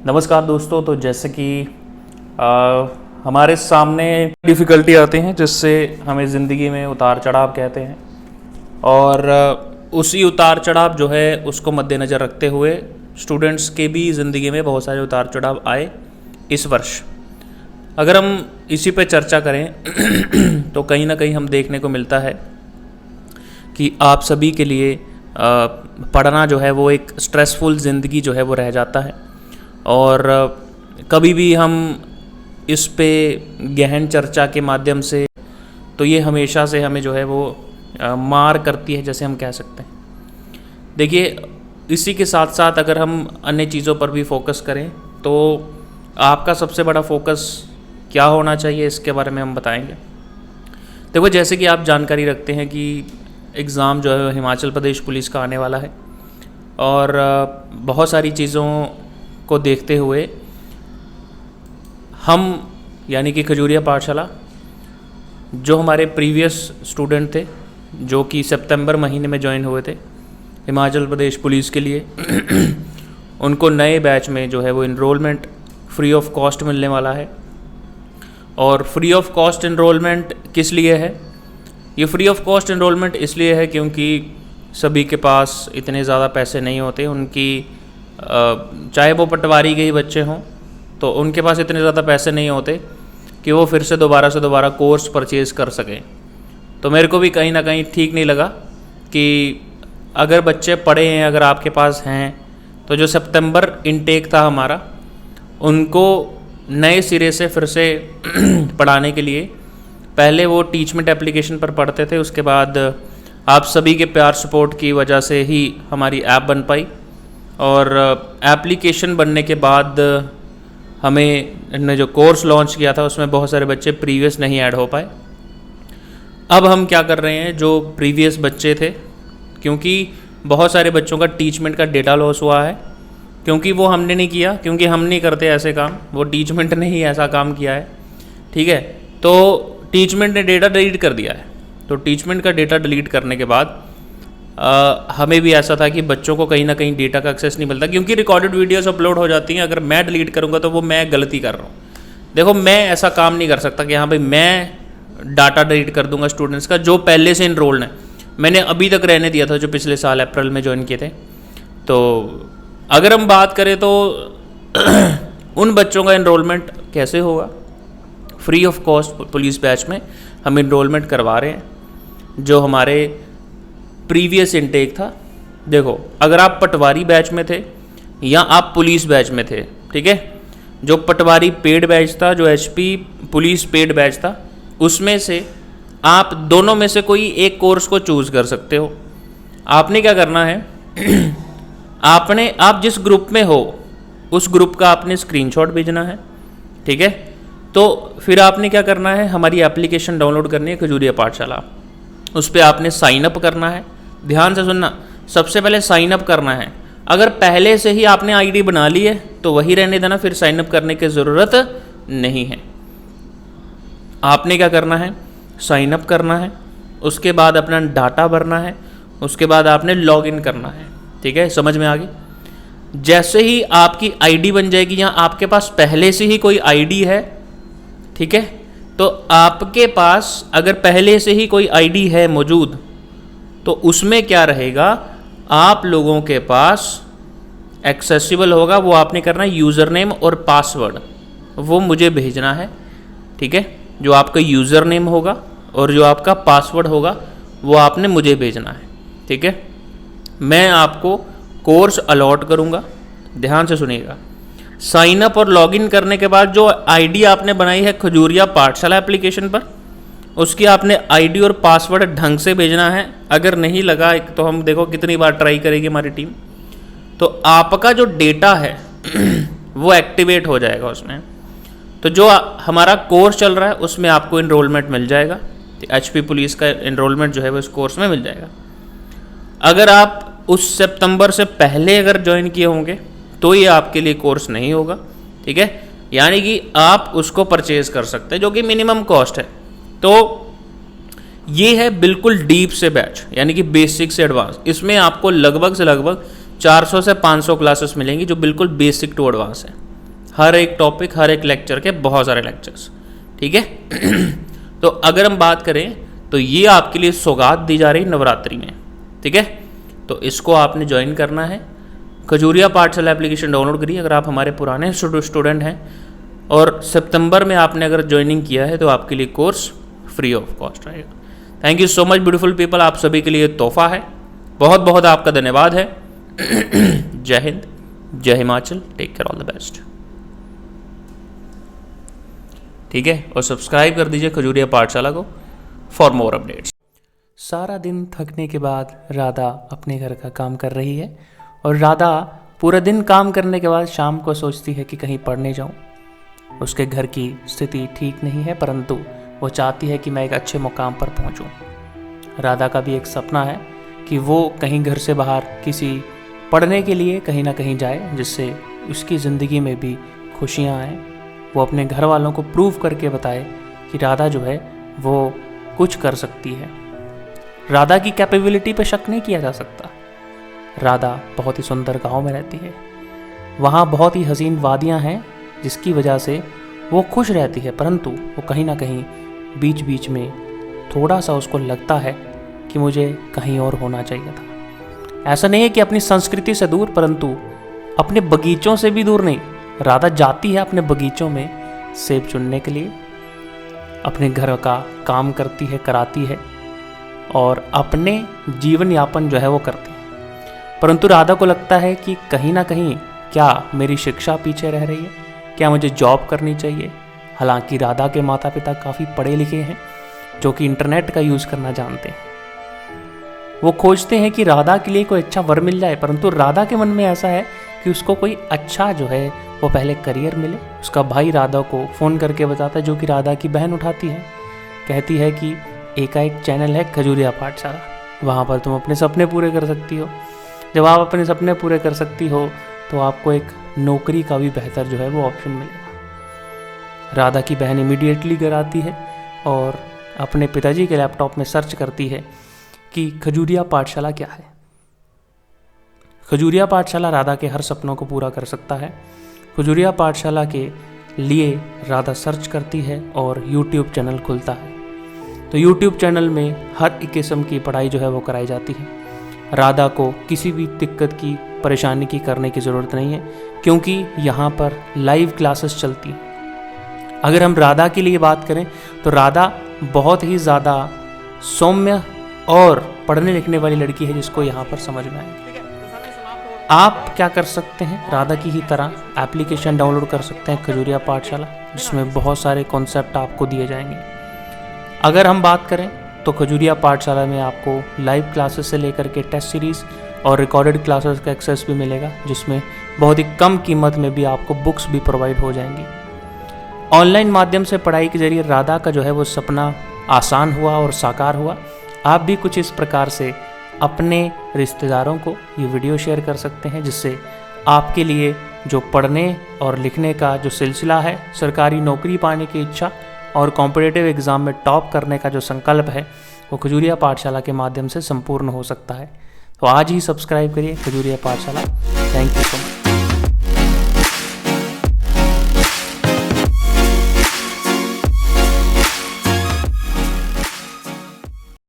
नमस्कार दोस्तों। तो जैसे कि हमारे सामने डिफ़िकल्टी आते हैं जिससे हमें ज़िंदगी में उतार चढ़ाव कहते हैं, और उसी उतार चढ़ाव जो है उसको मद्देनज़र रखते हुए स्टूडेंट्स के भी ज़िंदगी में बहुत सारे उतार चढ़ाव आए इस वर्ष। अगर हम इसी पे चर्चा करें तो कहीं ना कहीं हम देखने को मिलता है कि आप सभी के लिए पढ़ना जो है वो एक स्ट्रेसफुल ज़िंदगी जो है वो रह जाता है, और कभी भी हम इस पे गहन चर्चा के माध्यम से तो ये हमेशा से हमें जो है वो मार करती है, जैसे हम कह सकते हैं। देखिए, इसी के साथ साथ अगर हम अन्य चीज़ों पर भी फोकस करें तो आपका सबसे बड़ा फोकस क्या होना चाहिए, इसके बारे में हम बताएंगे। देखो, जैसे कि आप जानकारी रखते हैं कि एग्ज़ाम जो है हिमाचल प्रदेश पुलिस का आने वाला है, और बहुत सारी चीज़ों को देखते हुए हम यानी कि खजूरिया पाठशाला जो हमारे प्रीवियस स्टूडेंट थे जो कि सितंबर महीने में ज्वाइन हुए थे हिमाचल प्रदेश पुलिस के लिए उनको नए बैच में जो है वो इनरोलमेंट फ्री ऑफ कॉस्ट मिलने वाला है। और फ्री ऑफ कॉस्ट इनरोलमेंट किस लिए है? ये फ्री ऑफ कॉस्ट इनरोलमेंट इसलिए है क्योंकि सभी के पास इतने ज़्यादा पैसे नहीं होते, उनकी चाहे वो पटवारी के ही बच्चे हों तो उनके पास इतने ज़्यादा पैसे नहीं होते कि वो फिर से दोबारा कोर्स परचेज़ कर सकें। तो मेरे को भी कहीं ना कहीं ठीक नहीं लगा कि अगर बच्चे पढ़े हैं, अगर आपके पास हैं, तो जो सितंबर इनटेक था हमारा, उनको नए सिरे से फिर से पढ़ाने के लिए पहले वो टीचमेंट एप्लीकेशन पर पढ़ते थे, उसके बाद आप सभी के प्यार सपोर्ट की वजह से ही हमारी ऐप बन पाई, और एप्लीकेशन बनने के बाद हमें ने जो कोर्स लॉन्च किया था उसमें बहुत सारे बच्चे प्रीवियस नहीं ऐड हो पाए। अब हम क्या कर रहे हैं, जो प्रीवियस बच्चे थे, क्योंकि बहुत सारे बच्चों का टीचमेंट का डेटा लॉस हुआ है, क्योंकि वो हमने नहीं किया, क्योंकि हम नहीं करते ऐसे काम, वो टीचमेंट ने ही ऐसा काम किया है। ठीक है, तो टीचमेंट ने डेटा डिलीट कर दिया है। तो टीचमेंट का डेटा डिलीट करने के बाद हमें भी ऐसा था कि बच्चों को कहीं ना कहीं डेटा का एक्सेस नहीं मिलता, क्योंकि रिकॉर्डेड वीडियोस अपलोड हो जाती हैं। अगर मैं डिलीट करूँगा तो वो मैं गलती कर रहा हूँ। देखो, मैं ऐसा काम नहीं कर सकता कि हाँ भाई मैं डाटा डिलीट कर दूंगा स्टूडेंट्स का जो पहले से इनरोल्ड है। मैंने अभी तक रहने दिया था, जो पिछले साल अप्रैल में ज्वाइन किए थे। तो अगर हम बात करें तो उन बच्चों का इनरोलमेंट कैसे होगा? Free of cost police batch में हम इनरोलमेंट करवा रहे हैं जो हमारे प्रीवियस इनटेक था। देखो, अगर आप पटवारी बैच में थे या आप पुलिस बैच में थे, ठीक है, जो पटवारी पेड बैच था, जो एचपी पुलिस पेड बैच था, उसमें से आप दोनों में से कोई एक कोर्स को चूज़ कर सकते हो। आपने क्या करना है आप जिस ग्रुप में हो उस ग्रुप का आपने स्क्रीनशॉट भेजना है। ठीक है, तो फिर आपने क्या करना है, हमारी एप्लीकेशन डाउनलोड करनी है खजूरिया पाठशाला, उस पर आपने साइन अप करना है। ध्यान से सुनना, सबसे पहले साइन अप करना है। अगर पहले से ही आपने आईडी बना ली है तो वही रहने देना, फिर साइन अप करने की ज़रूरत नहीं है। आपने क्या करना है, साइन अप करना है, उसके बाद अपना डाटा भरना है, उसके बाद आपने लॉगिन करना है। ठीक है, समझ में आ गई? जैसे ही आपकी आईडी बन जाएगी या आपके पास पहले से ही कोई आईडी है, ठीक है, तो आपके पास अगर पहले से ही कोई आईडी है मौजूद तो उसमें क्या रहेगा, आप लोगों के पास एक्सेसिबल होगा। वो आपने करना है यूज़र नेम और पासवर्ड, वो मुझे भेजना है। ठीक है, जो आपका यूज़र नेम होगा और जो आपका पासवर्ड होगा वो आपने मुझे भेजना है। ठीक है, मैं आपको कोर्स अलॉट करूँगा। ध्यान से सुनिएगा, साइन अप और लॉगिन करने के बाद जो आईडी आपने बनाई है खजूरिया पाठशाला एप्लीकेशन पर, उसकी आपने आईडी और पासवर्ड ढंग से भेजना है। अगर नहीं लगा तो हम देखो कितनी बार ट्राई करेगी हमारी टीम, तो आपका जो डेटा है वो एक्टिवेट हो जाएगा उसमें। तो जो हमारा कोर्स चल रहा है उसमें आपको इनरोलमेंट मिल जाएगा। एचपी पुलिस का इनरोलमेंट जो है वो इस कोर्स में मिल जाएगा। अगर आप उस सितंबर से पहले अगर ज्वाइन किए होंगे तो ये आपके लिए कोर्स नहीं होगा। ठीक है, यानी कि आप उसको परचेज कर सकते हैं, जो कि मिनिमम कॉस्ट है। तो ये है बिल्कुल डीप से बैच, यानी कि बेसिक से एडवांस। इसमें आपको लगभग से लगभग 400 से 500 क्लासेस मिलेंगी जो बिल्कुल बेसिक टू एडवांस है। हर एक टॉपिक, हर एक लेक्चर के बहुत सारे लेक्चर्स, ठीक है। तो अगर हम बात करें तो ये आपके लिए सौगात दी जा रही नवरात्रि में, ठीक है। तो इसको आपने ज्वाइन करना है। खजूरिया पाठशाला एप्लीकेशन डाउनलोड करिए अगर आप हमारे पुराने स्टूडेंट हैं, और सितंबर में आपने अगर ज्वाइनिंग किया है तो आपके लिए कोर्स फ्री ऑफ कॉस्ट रहेगा। Thank you so much beautiful people, आप सभी के लिए तोहफा है। बहुत बहुत आपका धन्यवाद है। जय हिंद, जय Himachal, take care, all the best, ठीक है। और सब्सक्राइब कर दीजिए खजूरिया पाठशाला को फॉर मोर अपडेट्स। सारा दिन थकने के बाद राधा अपने घर का काम कर रही है, और राधा पूरा दिन काम करने के बाद शाम को सोचती है कि कहीं पढ़ने जाऊं। उसके घर की स्थिति ठीक नहीं है, परंतु वो चाहती है कि मैं एक अच्छे मुकाम पर पहुंचूं। राधा का भी एक सपना है कि वो कहीं घर से बाहर किसी पढ़ने के लिए कहीं ना कहीं जाए, जिससे उसकी ज़िंदगी में भी खुशियाँ आएँ। वो अपने घर वालों को प्रूव करके बताए कि राधा जो है वो कुछ कर सकती है। राधा की कैपेबिलिटी पे शक नहीं किया जा सकता। राधा बहुत ही सुंदर गांव में रहती है, वहाँ बहुत ही हसीन वादियाँ हैं जिसकी वजह से वो खुश रहती है, परंतु वो कहीं ना कहीं बीच बीच में थोड़ा सा उसको लगता है कि मुझे कहीं और होना चाहिए था। ऐसा नहीं है कि अपनी संस्कृति से दूर, परंतु अपने बगीचों से भी दूर नहीं। राधा जाती है अपने बगीचों में सेब चुनने के लिए, अपने घर का काम करती है, कराती है, और अपने जीवन यापन जो है वो करती है। परंतु राधा को लगता है कि कहीं ना कहीं क्या मेरी शिक्षा पीछे रह रही है, क्या मुझे जॉब करनी चाहिए। हालांकि राधा के माता पिता काफ़ी पढ़े लिखे हैं, जो कि इंटरनेट का यूज़ करना जानते हैं। वो खोजते हैं कि राधा के लिए कोई अच्छा वर मिल जाए, परंतु राधा के मन में ऐसा है कि उसको कोई अच्छा जो है वो पहले करियर मिले। उसका भाई राधा को फ़ोन करके बताता है, जो कि राधा की बहन उठाती है, कहती है कि एक चैनल है खजूरिया पाठशाला, वहाँ पर तुम अपने सपने पूरे कर सकती हो। जब आप अपने सपने पूरे कर सकती हो तो आपको एक नौकरी का भी बेहतर जो है वो ऑप्शन मिलेगा। राधा की बहन इमीडिएटली घर आती है और अपने पिताजी के लैपटॉप में सर्च करती है कि खजूरिया पाठशाला क्या है। खजूरिया पाठशाला राधा के हर सपनों को पूरा कर सकता है। खजूरिया पाठशाला के लिए राधा सर्च करती है और यूट्यूब चैनल खुलता है। तो यूट्यूब चैनल में हर एक किस्म की पढ़ाई जो है वो कराई जाती है। राधा को किसी भी दिक्कत की, परेशानी की करने की ज़रूरत नहीं है, क्योंकि यहाँ पर लाइव क्लासेस चलती हैं। अगर हम राधा के लिए बात करें तो राधा बहुत ही ज़्यादा सौम्य और पढ़ने लिखने वाली लड़की है, जिसको यहाँ पर समझ में आएगी। आप क्या कर सकते हैं, राधा की ही तरह एप्लीकेशन डाउनलोड कर सकते हैं खजूरिया पाठशाला, जिसमें बहुत सारे कॉन्सेप्ट आपको दिए जाएंगे। अगर हम बात करें तो खजूरिया पाठशाला में आपको लाइव क्लासेस से लेकर के टेस्ट सीरीज़ और रिकॉर्डेड क्लासेस का एक्सेस भी मिलेगा, जिसमें बहुत ही कम कीमत में भी आपको बुक्स भी प्रोवाइड हो जाएंगी। ऑनलाइन माध्यम से पढ़ाई के जरिए राधा का जो है वो सपना आसान हुआ और साकार हुआ। आप भी कुछ इस प्रकार से अपने रिश्तेदारों को ये वीडियो शेयर कर सकते हैं, जिससे आपके लिए जो पढ़ने और लिखने का जो सिलसिला है, सरकारी नौकरी पाने की इच्छा और कॉम्पिटिटिव एग्ज़ाम में टॉप करने का जो संकल्प है, वो खजूरिया पाठशाला के माध्यम से संपूर्ण हो सकता है। तो आज ही सब्सक्राइब करिए खजूरिया पाठशाला। Thank you so much.